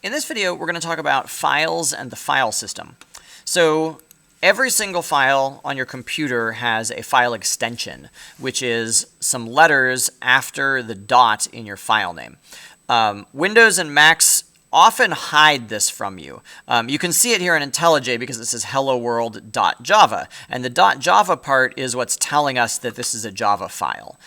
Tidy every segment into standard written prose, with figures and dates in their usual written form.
In this video, we're going to talk about files and the file system. So every single file on your computer has a file extension, which is some letters after the dot in your file name. Windows and Macs often hide this from you. You can see it here in IntelliJ because it says hello world.java, and the .java part is what's telling us that this is a Java file.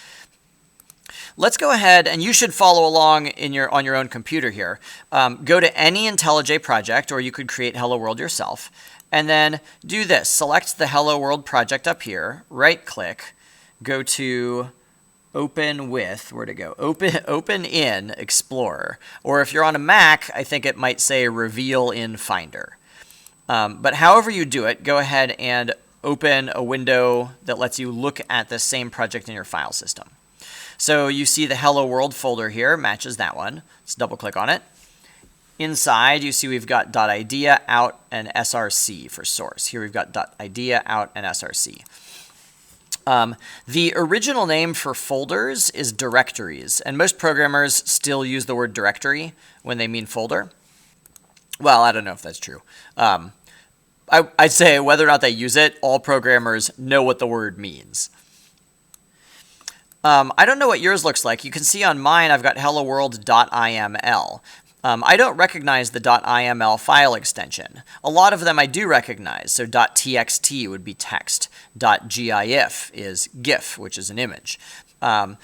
Let's go ahead, and you should follow along on your own computer here. Go to any IntelliJ project, or you could create Hello World yourself, and then do this. Select the Hello World project up here, right-click, go to Open with, where'd it go? Open in Explorer. Or if you're on a Mac, I think it might say Reveal in Finder. But however you do it, go ahead and open a window that lets you look at the same project in your file system. So you see the Hello World folder here, matches that one. Let's double click on it. Inside, you see we've got .idea, out, and src for source. Here we've got .idea, out, and src. The original name for folders is directories, and most programmers still use the word directory when they mean folder. Well, I don't know if that's true. I'd say whether or not they use it, all programmers know what the word means. I don't know what yours looks like. You can see on mine I've got hello world.iml. I don't recognize the .iml file extension. A lot of them I do recognize, so .txt would be text. .gif is GIF, which is an image. But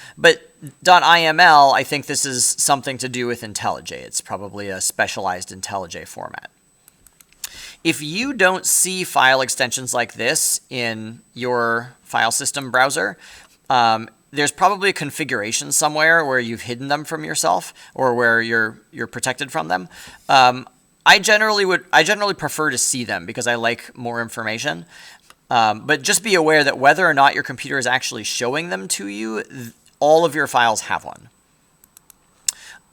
.iml, I think this is something to do with IntelliJ. It's probably a specialized IntelliJ format. If you don't see file extensions like this in your file system browser, there's probably a configuration somewhere where you've hidden them from yourself or where you're protected from them. I generally prefer to see them because I like more information. But just be aware that whether or not your computer is actually showing them to you, all of your files have one.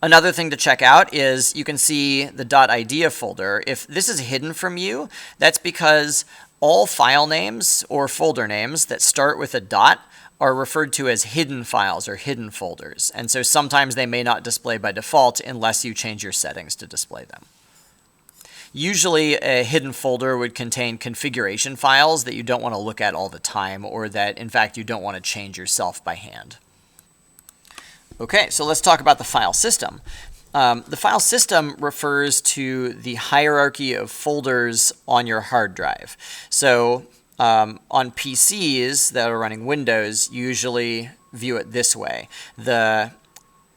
Another thing to check out is you can see the .idea folder. If this is hidden from you, that's because all file names or folder names that start with a dot are referred to as hidden files or hidden folders. And so sometimes they may not display by default unless you change your settings to display them. Usually a hidden folder would contain configuration files that you don't want to look at all the time, or that in fact you don't want to change yourself by hand. Okay, so let's talk about the file system. The file system refers to the hierarchy of folders on your hard drive. So on PCs that are running Windows, you usually view it this way. The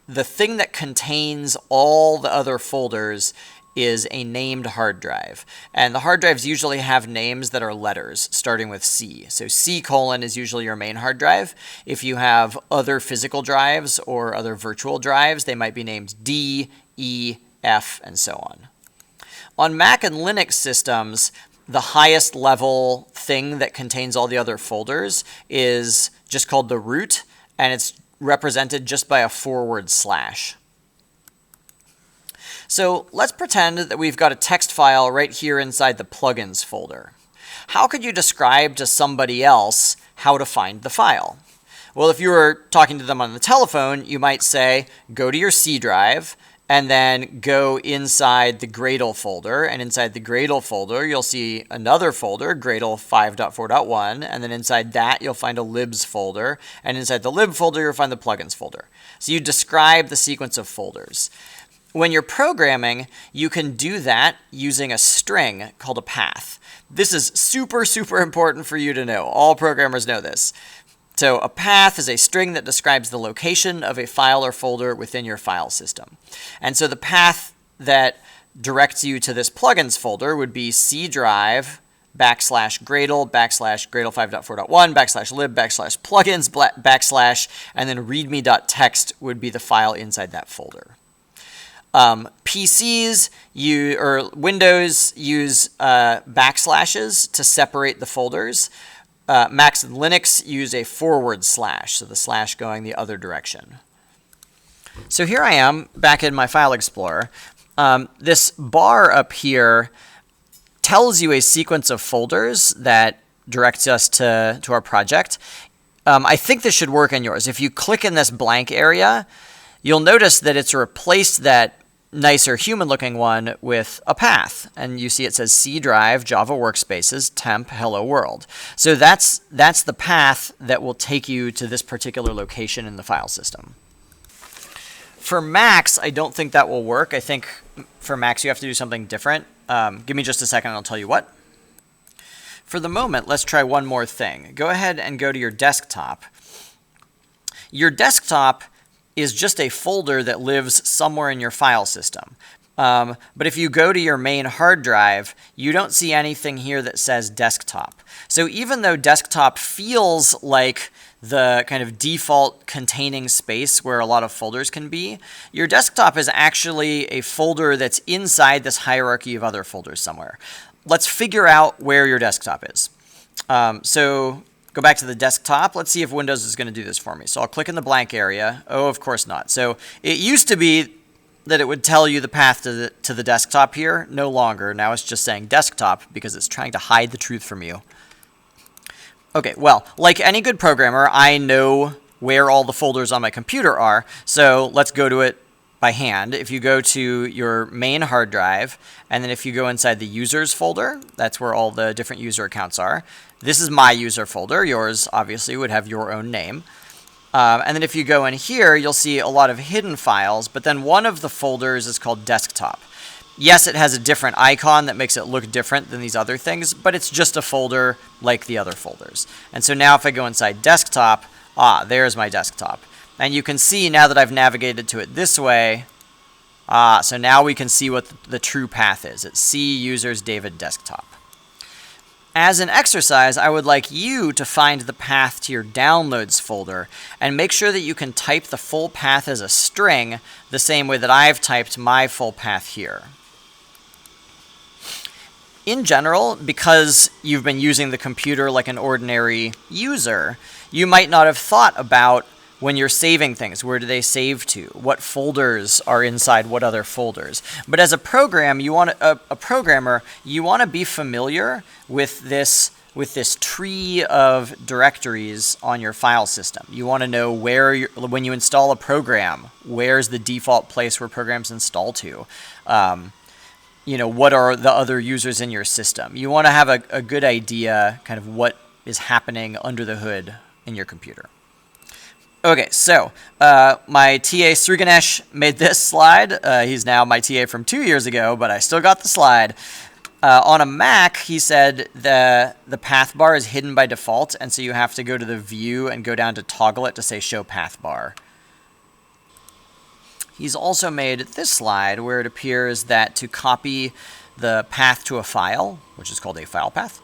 thing that contains all the other folders is a named hard drive. And the hard drives usually have names that are letters, starting with C. So C: is usually your main hard drive. If you have other physical drives or other virtual drives, they might be named D, E, F, and so on. On Mac and Linux systems, the highest level thing that contains all the other folders is just called the root, and it's represented just by a /. So let's pretend that we've got a text file right here inside the plugins folder. How could you describe to somebody else how to find the file? Well, if you were talking to them on the telephone, you might say, go to your C drive, and then go inside the Gradle folder, and inside the Gradle folder, you'll see another folder, Gradle 5.4.1, and then inside that, you'll find a libs folder, and inside the lib folder, you'll find the plugins folder. So you describe the sequence of folders. When you're programming, you can do that using a string called a path. This is super, super important for you to know. All programmers know this. So a path is a string that describes the location of a file or folder within your file system. And so the path that directs you to this plugins folder would be C drive /Gradle /Gradle 5.4.1 /lib /plugins and then readme.txt would be the file inside that folder. PCs or Windows use backslashes to separate the folders. Macs and Linux use a /, so the slash going the other direction. So here I am back in my File Explorer. This bar up here tells you a sequence of folders that directs us to our project. I think this should work in yours. If you click in this blank area, you'll notice that it's replaced that nicer human-looking one with a path. And you see it says C drive, Java workspaces, temp, hello world. So that's the path that will take you to this particular location in the file system. For Macs, I don't think that will work. I think for Macs you have to do something different. Give me just a second and I'll tell you what. For the moment, let's try one more thing. Go ahead and go to your desktop. Your desktop is just a folder that lives somewhere in your file system. But if you go to your main hard drive, you don't see anything here that says desktop. So even though desktop feels like the kind of default containing space where a lot of folders can be, your desktop is actually a folder that's inside this hierarchy of other folders somewhere. Let's figure out where your desktop is. So go back to the desktop. Let's see if Windows is going to do this for me. So I'll click in the blank area. Oh, of course not. So it used to be that it would tell you the path to the desktop here. No longer. Now it's just saying desktop because it's trying to hide the truth from you. Okay, well, like any good programmer, I know where all the folders on my computer are, so let's go to it by hand. If you go to your main hard drive, and then if you go inside the users folder, that's where all the different user accounts are. This is my user folder. Yours, obviously, would have your own name. And then if you go in here, you'll see a lot of hidden files, but then one of the folders is called desktop. Yes, it has a different icon that makes it look different than these other things, but it's just a folder like the other folders. And so now if I go inside desktop, there's my desktop. And you can see now that I've navigated to it this way, so now we can see what the true path is. It's C users David desktop. As an exercise, I would like you to find the path to your downloads folder and make sure that you can type the full path as a string the same way that I've typed my full path here. In general, because you've been using the computer like an ordinary user, you might not have thought about when you're saving things, where do they save to? What folders are inside what other folders? But as a programmer, you want to be familiar with this tree of directories on your file system. You want to know when you install a program, where's the default place where programs install to? What are the other users in your system? You want to have a good idea kind of what is happening under the hood in your computer. Okay, so my TA Sriganesh made this slide. He's now my TA from 2 years ago, but I still got the slide. On a Mac, he said the path bar is hidden by default, and so you have to go to the view and go down to toggle it to say show path bar. He's also made this slide where it appears that to copy the path to a file, which is called a file path,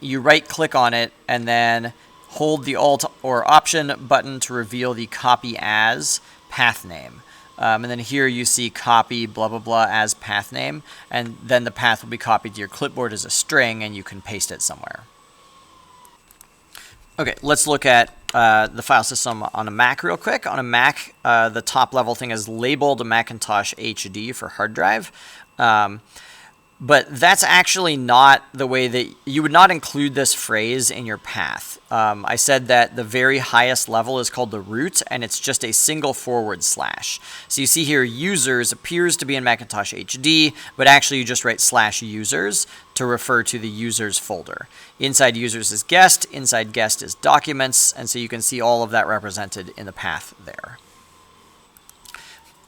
you right-click on it and then hold the Alt or Option button to reveal the copy as path name. And then here you see copy blah blah blah as path name, and then the path will be copied to your clipboard as a string and you can paste it somewhere. Okay, let's look at the file system on a Mac real quick. On a Mac, the top level thing is labeled Macintosh HD for hard drive. But that's actually not the way that you would not include this phrase in your path. I said that the very highest level is called the root, and it's just a single /. So you see here users appears to be in Macintosh HD, but actually you just write /users to refer to the users folder. Inside users is guest, inside guest is documents, and so you can see all of that represented in the path there.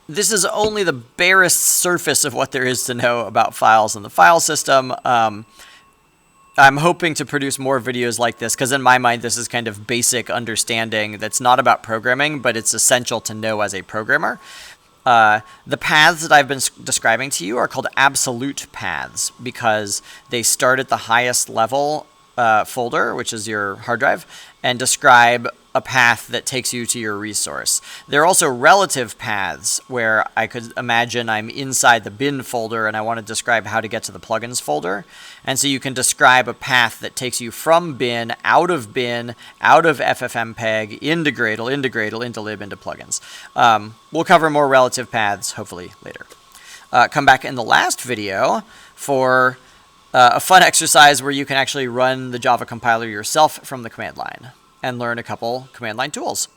This is only the barest surface of what there is to know about files in the file system. I'm hoping to produce more videos like this because in my mind this is kind of basic understanding that's not about programming, but it's essential to know as a programmer. The paths that I've been describing to you are called absolute paths because they start at the highest level folder, which is your hard drive, and describe a path that takes you to your resource. There are also relative paths where I could imagine I'm inside the bin folder and I want to describe how to get to the plugins folder. And so you can describe a path that takes you from bin, out of FFmpeg, into Gradle, into lib, into plugins. We'll cover more relative paths hopefully later. Come back in the last video for a fun exercise where you can actually run the Java compiler yourself from the command line and learn a couple command line tools.